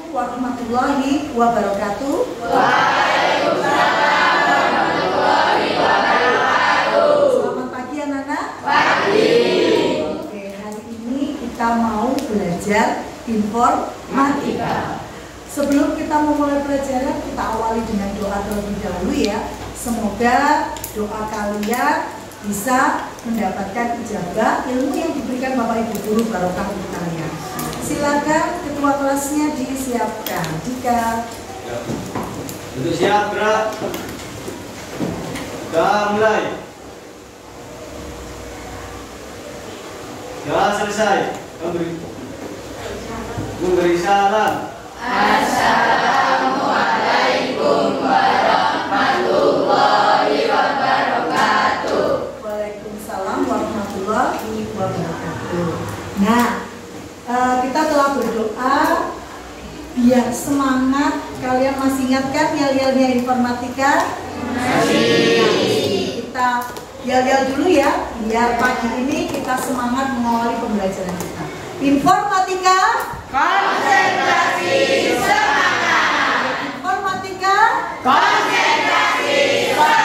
warahmatullahi wabarakatuh. Waalaikumsalam warahmatullahi wabarakatuh. Selamat pagi anak-anak. Pagi. Oke, hari ini kita mau belajar informatika. Sebelum kita memulai pelajaran, kita awali dengan doa terlebih dahulu ya. Semoga doa kalian bisa mendapatkan ijabah ilmu yang diberikan Bapak Ibu Guru barokah untuk kalian. Silakan ketua kelasnya disiapkan. Jika untuk siap gerak, sudah mulai, sudah selesai, memberi salam. Assalamualaikum warahmatullahi wabarakatuh. Waalaikumsalam warahmatullahi wabarakatuh. Nah, kita telah berdoa biar semangat. Kalian masih ingat kan yel-yelnya informatika? Masih. Kita yel-yel dulu ya, biar pagi ini kita semangat mengawali pembelajaran kita. Informatika, Konsentrasi semangat. informatika, Konsentrasi semangat.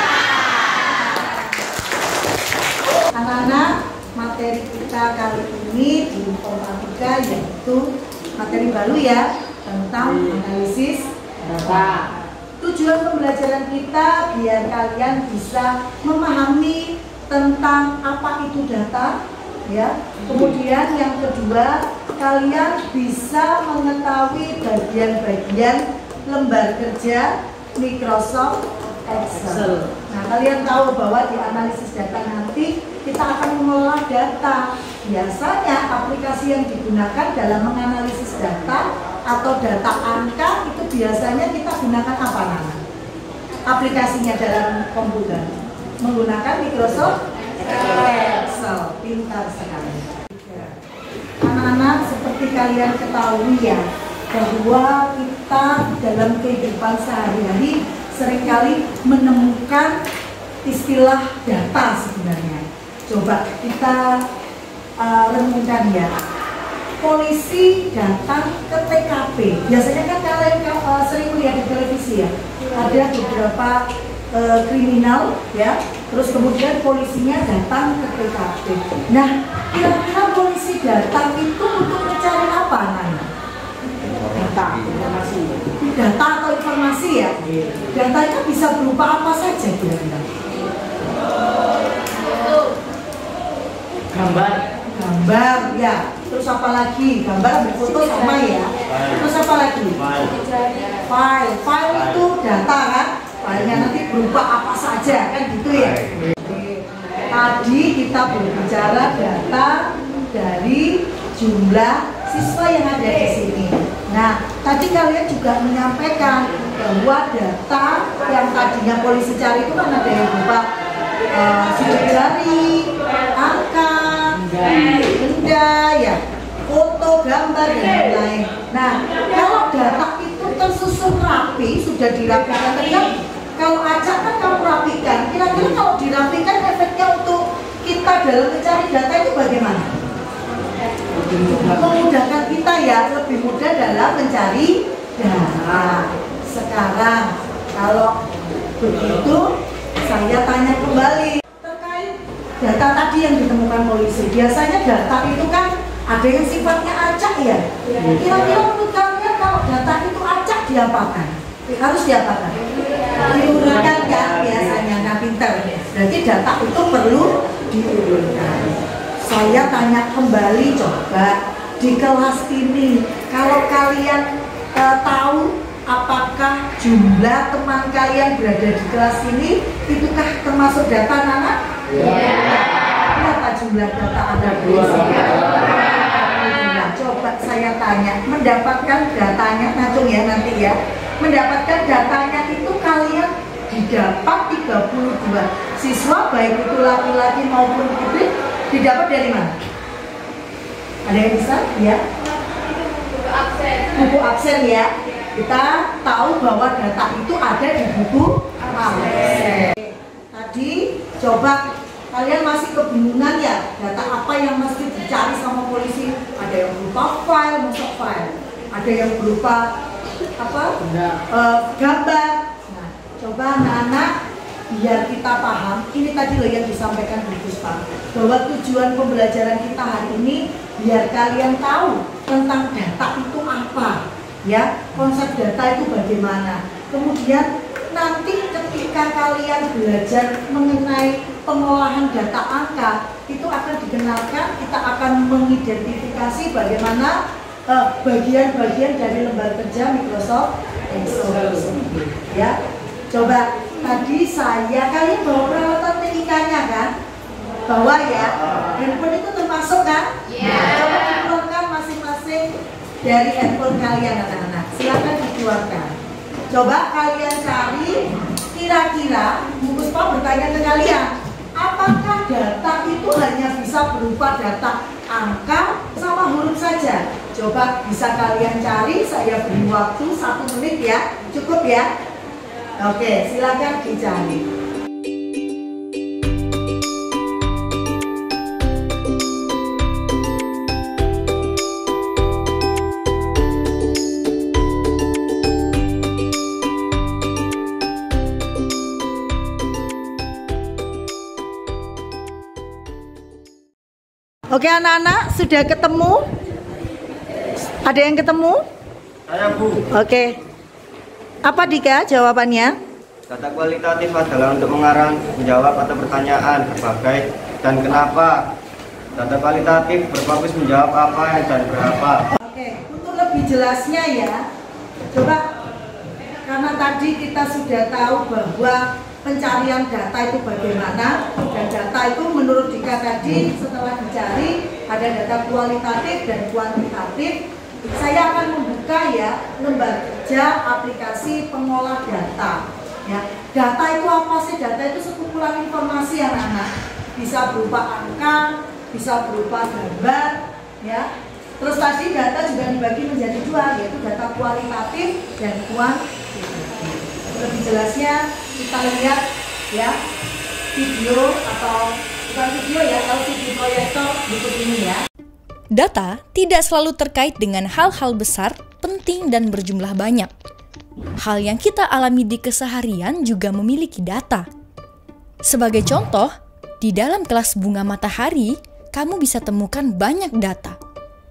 anak-anak. Materi kita kali ini di informatika yaitu materi baru ya, tentang analisis data. Tujuan pembelajaran kita biar kalian bisa memahami tentang apa itu data ya. Kemudian yang kedua, kalian bisa mengetahui bagian-bagian lembar kerja Microsoft Excel. Nah, kalian tahu bahwa di analisis data nanti kita akan mengelola data. Biasanya aplikasi yang digunakan dalam menganalisis data atau data angka itu biasanya kita gunakan apa Nana? Aplikasinya dalam komputer menggunakan Microsoft Excel. Pintar sekali. Anak-anak, seperti kalian ketahui ya, bahwa kita dalam kehidupan sehari-hari seringkali menemukan istilah data sebenarnya. Coba kita renungkan ya. Polisi datang ke TKP. Biasanya kan kalian sering melihat di televisi ya. Ada beberapa kriminal ya. Terus kemudian polisinya datang ke TKP. Nah, kira-kira polisi datang itu untuk mencari apa Nana? Data, informasi. Data atau informasi ya? Data itu bisa berupa apa saja kira-kira? Gambar ya. Terus apa lagi? Gambar, foto sama ya. Terus apa lagi? File itu data kan? Filenya nanti berupa apa saja kan gitu ya. Tadi kita berbicara data dari jumlah siswa yang ada di sini. Nah, tadi kalian juga menyampaikan bahwa data yang tadinya polisi cari itu kan ada yang berupa sidik jari, angka, benda, ya, foto, gambar, dan lain-lain. Nah, kalau data itu tersusun rapi, sudah dirapikan, kan kalau acak kan kamu rapikan. Kira-kira kalau dirapikan efeknya untuk kita dalam mencari data itu bagaimana? Memudahkan kita ya, lebih mudah dalam mencari data. Sekarang kalau begitu saya tanya kembali terkait data tadi yang ditemukan polisi. Biasanya data itu kan ada yang sifatnya acak ya. Kira-kira menurut kalian kalau data itu acak diapakan? Harus diapakan? Diurutkan kan biasanya. Nah, pintar. Berarti data itu perlu diurutkan. Saya tanya kembali, coba di kelas ini, kalau kalian tahu apakah jumlah teman kalian berada di kelas ini, itukah termasuk data Nana? Iya. Berapa jumlah data ada di sini? Nah, coba saya tanya, mendapatkan datanya, langsung ya nanti ya, mendapatkan datanya itu kalian didapat 32 siswa, baik itu laki-laki maupun putri. Didapat dari mana? Ada yang bisa? Ya. Buku absen ya. Kita tahu bahwa data itu ada di buku absen. Tadi coba kalian masih kebingungan ya, data apa yang mesti dicari sama polisi? Ada yang berupa file, masuk file. Ada yang berupa gambar. Nah, coba anak-anak biar kita paham, ini tadi loh yang disampaikan Bu Puspa, bahwa tujuan pembelajaran kita hari ini biar kalian tahu tentang data itu apa, ya, konsep data itu bagaimana. Kemudian nanti ketika kalian belajar mengenai pengolahan data angka, itu akan dikenalkan, kita akan mengidentifikasi bagaimana bagian-bagian dari lembar kerja Microsoft Excel, ya. Coba tadi kalian bawa peralatan TIK-nya kan? Bawa ya. Handphone itu termasuk kan? Coba dikeluarkan masing-masing dari handphone kalian anak-anak. Silakan dikeluarkan. Coba kalian cari kira-kira, Bu Puspa bertanya ke kalian, apakah data itu hanya bisa berupa data angka sama huruf saja? Coba bisa kalian cari, saya beri waktu 1 menit ya. Cukup ya? Oke, silakan dicari. Oke anak-anak, sudah ketemu? Ada yang ketemu? Saya Bu. Oke. Apa Dika jawabannya? Data kualitatif adalah untuk menjawab atau pertanyaan berbagai dan kenapa. Data kualitatif berfokus menjawab apa dan berapa. Oke, untuk lebih jelasnya ya, coba karena tadi kita sudah tahu bahwa pencarian data itu bagaimana, dan data itu menurut Dika tadi setelah dicari ada data kualitatif dan kuantitatif. Saya akan membuka ya lembar kerja aplikasi pengolah data. Ya, data itu apa sih? Data itu sekumpulan informasi anak-anak. Bisa berupa angka, bisa berupa gambar, ya. Terus tadi data juga dibagi menjadi 2, yaitu data kualitatif dan kuantitatif. Lebih jelasnya kita lihat ya video atau bukan video ya, LCD proyektor berikut ini ya. Data tidak selalu terkait dengan hal-hal besar, penting, dan berjumlah banyak. Hal yang kita alami di keseharian juga memiliki data. Sebagai contoh, di dalam kelas bunga matahari, kamu bisa temukan banyak data,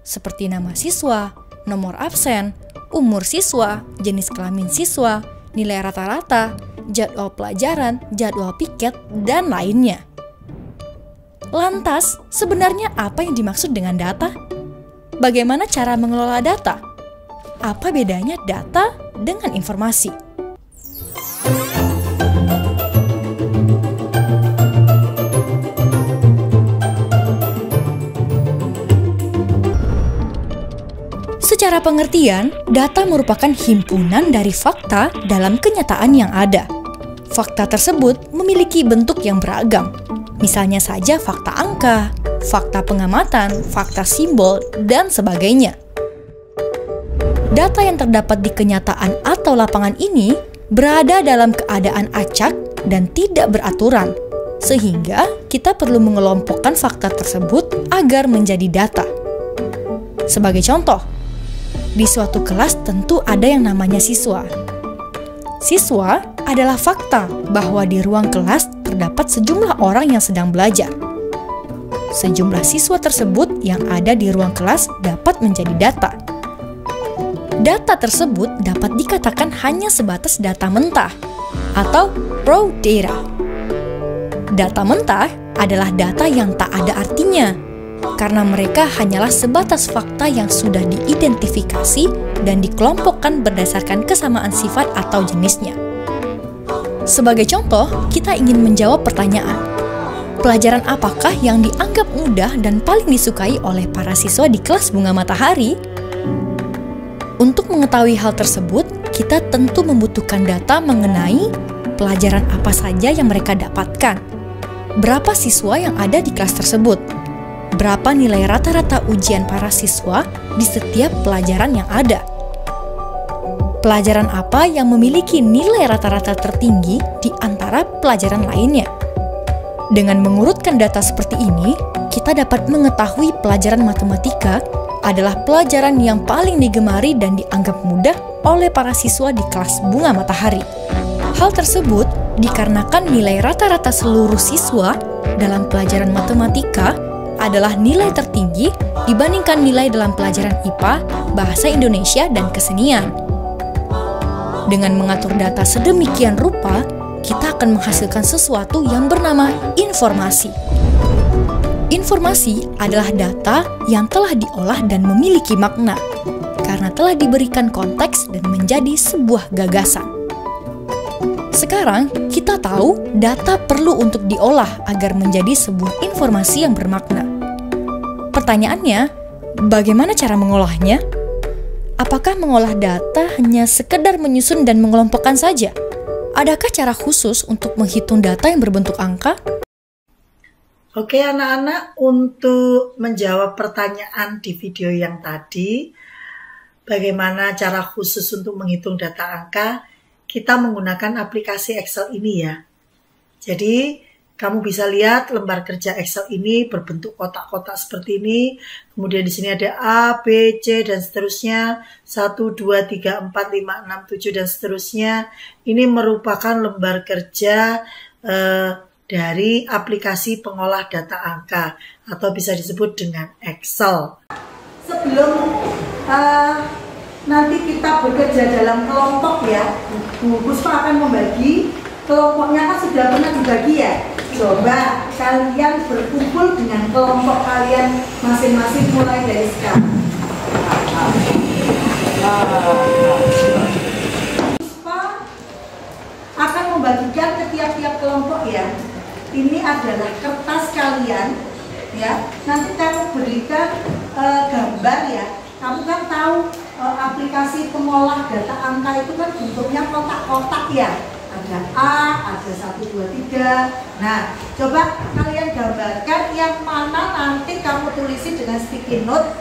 seperti nama siswa, nomor absen, umur siswa, jenis kelamin siswa, nilai rata-rata, jadwal pelajaran, jadwal piket, dan lainnya. Lantas, sebenarnya apa yang dimaksud dengan data? Bagaimana cara mengelola data? Apa bedanya data dengan informasi? Secara pengertian, data merupakan himpunan dari fakta dalam kenyataan yang ada. Fakta tersebut memiliki bentuk yang beragam. Misalnya saja fakta angka, fakta pengamatan, fakta simbol, dan sebagainya. Data yang terdapat di kenyataan atau lapangan ini berada dalam keadaan acak dan tidak beraturan, sehingga kita perlu mengelompokkan fakta tersebut agar menjadi data. Sebagai contoh, di suatu kelas tentu ada yang namanya siswa. Siswa adalah fakta bahwa di ruang kelas terdapat sejumlah orang yang sedang belajar. Sejumlah siswa tersebut yang ada di ruang kelas dapat menjadi data. Data tersebut dapat dikatakan hanya sebatas data mentah atau raw data. Data mentah adalah data yang tak ada artinya, karena mereka hanyalah sebatas fakta yang sudah diidentifikasi dan dikelompokkan berdasarkan kesamaan sifat atau jenisnya. Sebagai contoh, kita ingin menjawab pertanyaan, pelajaran apakah yang dianggap mudah dan paling disukai oleh para siswa di kelas bunga matahari? Untuk mengetahui hal tersebut, kita tentu membutuhkan data mengenai pelajaran apa saja yang mereka dapatkan, berapa siswa yang ada di kelas tersebut, berapa nilai rata-rata ujian para siswa di setiap pelajaran yang ada, pelajaran apa yang memiliki nilai rata-rata tertinggi di antara pelajaran lainnya. Dengan mengurutkan data seperti ini, kita dapat mengetahui pelajaran matematika adalah pelajaran yang paling digemari dan dianggap mudah oleh para siswa di kelas Bunga Matahari. Hal tersebut dikarenakan nilai rata-rata seluruh siswa dalam pelajaran matematika adalah nilai tertinggi dibandingkan nilai dalam pelajaran IPA, Bahasa Indonesia, dan Kesenian. Dengan mengatur data sedemikian rupa, kita akan menghasilkan sesuatu yang bernama informasi. Informasi adalah data yang telah diolah dan memiliki makna, karena telah diberikan konteks dan menjadi sebuah gagasan. Sekarang, kita tahu data perlu untuk diolah agar menjadi sebuah informasi yang bermakna. Pertanyaannya, bagaimana cara mengolahnya? Apakah mengolah data hanya sekedar menyusun dan mengelompokkan saja? Adakah cara khusus untuk menghitung data yang berbentuk angka? Oke anak-anak, untuk menjawab pertanyaan di video yang tadi, bagaimana cara khusus untuk menghitung data angka, kita menggunakan aplikasi Excel ini ya. Jadi, kamu bisa lihat lembar kerja Excel ini berbentuk kotak-kotak seperti ini. Kemudian di sini ada A, B, C, dan seterusnya. 1, 2, 3, 4, 5, 6, 7, dan seterusnya. Ini merupakan lembar kerja dari aplikasi pengolah data angka. Atau bisa disebut dengan Excel. Sebelum nanti kita bekerja dalam kelompok ya, Bu Puspa akan membagi. Kelompoknya kan sudah pernah dibagi ya. Coba kalian berkumpul dengan kelompok kalian masing-masing mulai dari sekarang. Puspa akan membagikan ke tiap-tiap kelompok ya. Ini adalah kertas kalian ya. Nanti kamu berikan gambar ya. Kamu kan tahu aplikasi pengolah data angka itu kan bentuknya kotak-kotak ya. Ada A, ada 1, 2, 3. Nah, coba kalian gambarkan yang mana nanti kamu tulisi dengan sticky note,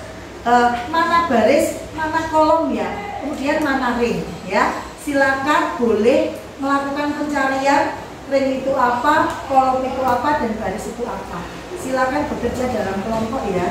mana baris, mana kolom ya, kemudian mana ring ya. Silakan boleh melakukan pencarian, ring itu apa, kolom itu apa, dan baris itu apa. Silakan bekerja dalam kelompok ya.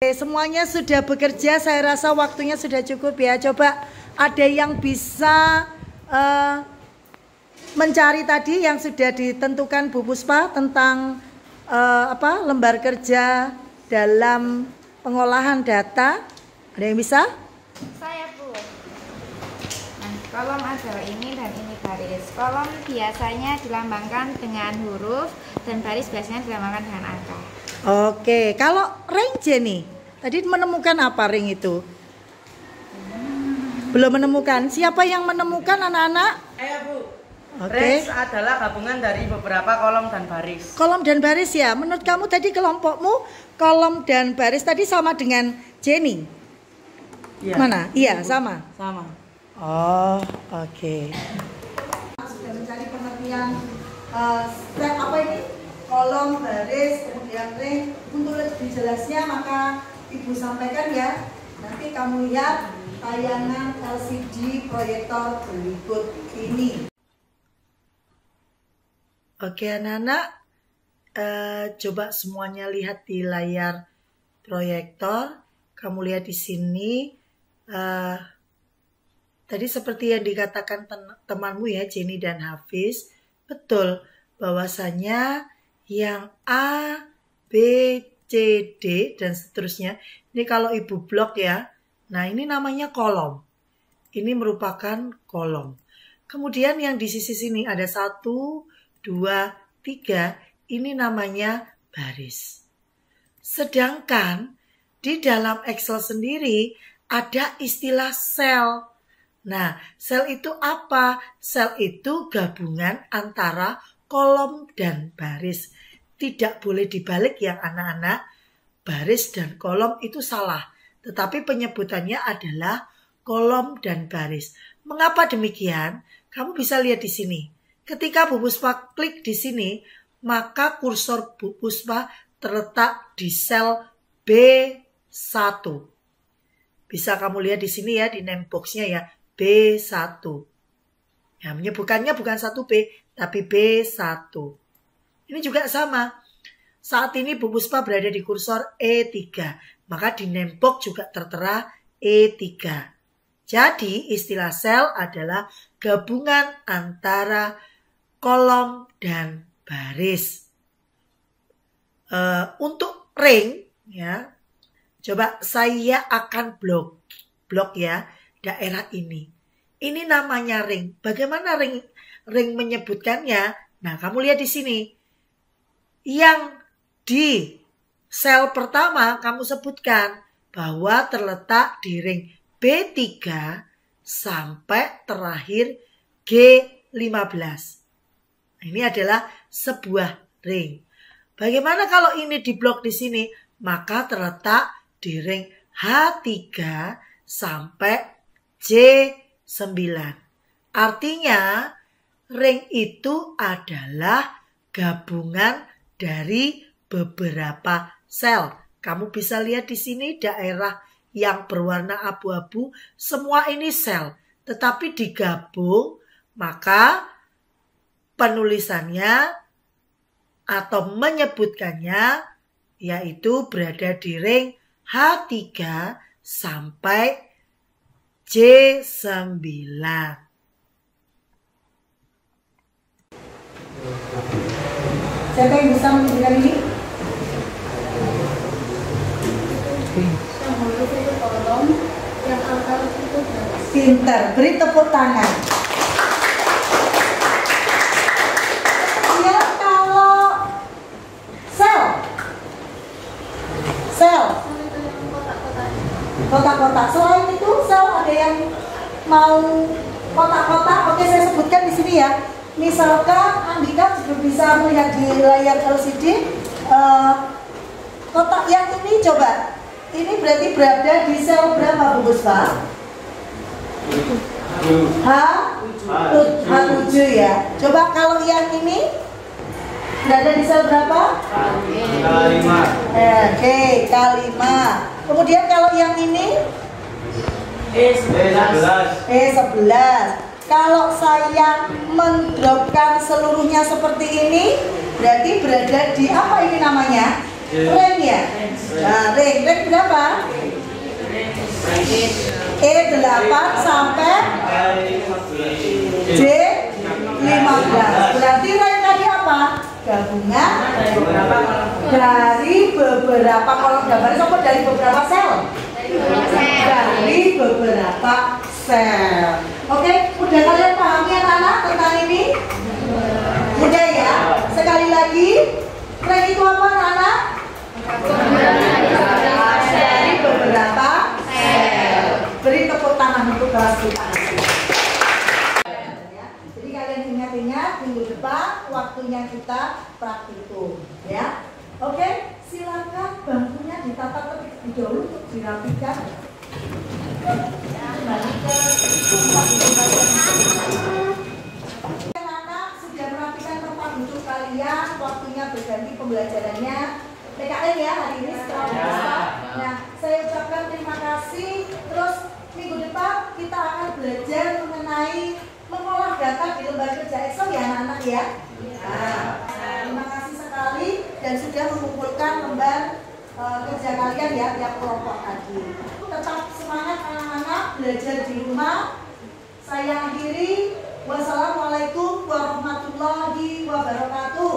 Semuanya sudah bekerja, saya rasa waktunya sudah cukup ya. Coba ada yang bisa mencari tadi yang sudah ditentukan Bu Puspa tentang lembar kerja dalam pengolahan data. Ada yang bisa? Saya Bu. Nah, kolom adalah ini dan ini baris. Kolom biasanya dilambangkan dengan huruf dan baris biasanya dilambangkan dengan angka. Oke, kalau ring Jenny, tadi menemukan apa ring itu? Belum menemukan. Siapa yang menemukan anak-anak? Saya Bu. Oke. Range adalah gabungan dari beberapa kolom dan baris. Kolom dan baris ya. Menurut kamu tadi kelompokmu kolom dan baris tadi sama dengan Jenny? Iya. Mana? Iya, sama. Sama. Oh, oke. Sudah mencari pengertian step apa ini? Kolom, baris, kemudian ring. Untuk lebih jelasnya maka Ibu sampaikan ya. Nanti kamu lihat tayangan LCD proyektor berikut ini. Oke anak-anak, coba semuanya lihat di layar proyektor. Kamu lihat di sini. Tadi seperti yang dikatakan temanmu ya, Jenny dan Hafiz, betul bahwasanya yang A, B, C, D, dan seterusnya. Ini kalau Ibu blok ya. Nah ini namanya kolom. Ini merupakan kolom. Kemudian yang di sisi sini ada 1, 2, 3. Ini namanya baris. Sedangkan di dalam Excel sendiri ada istilah sel. Nah, sel itu apa? Sel itu gabungan antara kolom dan baris. Tidak boleh dibalik ya anak-anak. Baris dan kolom itu salah. Tetapi penyebutannya adalah kolom dan baris. Mengapa demikian? Kamu bisa lihat di sini. Ketika Bu Puspa klik di sini, maka kursor Bu Puspa terletak di sel B1. Bisa kamu lihat di sini ya, di name box-nya ya, B1. Ya, menyebutkannya bukan 1B, tapi B1. Ini juga sama. Saat ini Bu Puspa berada di kursor E3, maka di name box juga tertera E3. Jadi istilah sel adalah gabungan antara kolom dan baris. Untuk ring, ya, coba saya akan blok ya daerah ini. Ini namanya ring. Bagaimana ring menyebutkannya? Nah, kamu lihat di sini. Yang di sel pertama kamu sebutkan bahwa terletak di ring B3 sampai terakhir G15. Ini adalah sebuah ring. Bagaimana kalau ini diblok di sini? Maka terletak di ring H3 sampai J9. Artinya ring itu adalah gabungan dari beberapa sel. Kamu bisa lihat di sini daerah yang berwarna abu-abu, semua ini sel. Tetapi digabung, maka penulisannya atau menyebutkannya yaitu berada di ring H3 sampai J9. Siapa yang bisa menunjukkan ini? Yang huruf itu kolom, yang angka itu baris. Pinter, beri tepuk tangan. Ya, kalau sel kotak-kotak. Selain itu sel ada yang mau kotak-kotak. Oke, saya sebutkan di sini ya. Misalkan Andika juga bisa melihat di layar LCD kotak yang ini, coba. Ini berarti berada di sel berapa Bu Puspa? H7 ya. Coba kalau yang ini berada di sel berapa? K5. Oke, K5. Kemudian kalau yang ini E11. Kalau saya mendropkan seluruhnya seperti ini, berarti berada di apa ini namanya? Ring ya? Nah, ring berapa? E8 sampai J15. Berarti ring tadi apa? Gabungan dari beberapa kolom gambar atau dari beberapa sel? Dari beberapa sel. Oke, udah kalian pahami anak-anak tentang ini? Mudah ya? Sekali lagi, ring itu apa anak-anak? Dari beberapa sel. Beri tepuk tangan untuk kelas kita. Jadi kalian ingat-ingat minggu depan waktunya kita praktikum, ya. Oke, silakan bangkunya ditata terlebih dahulu untuk dirapikan. Anak-anak sudah merapikan tempat duduk kalian, waktunya berganti pembelajarannya. PKN ya hari ini setelah puasa. Nah, saya ucapkan terima kasih. Terus minggu depan kita akan belajar mengenai mengolah data di lembar kerja Excel ya anak-anak ya. Nah, terima kasih sekali dan sudah mengumpulkan lembar kerja kalian ya tiap kelompok tadi. Tetap semangat anak-anak belajar di rumah. Saya akhiri. Wassalamualaikum warahmatullahi wabarakatuh.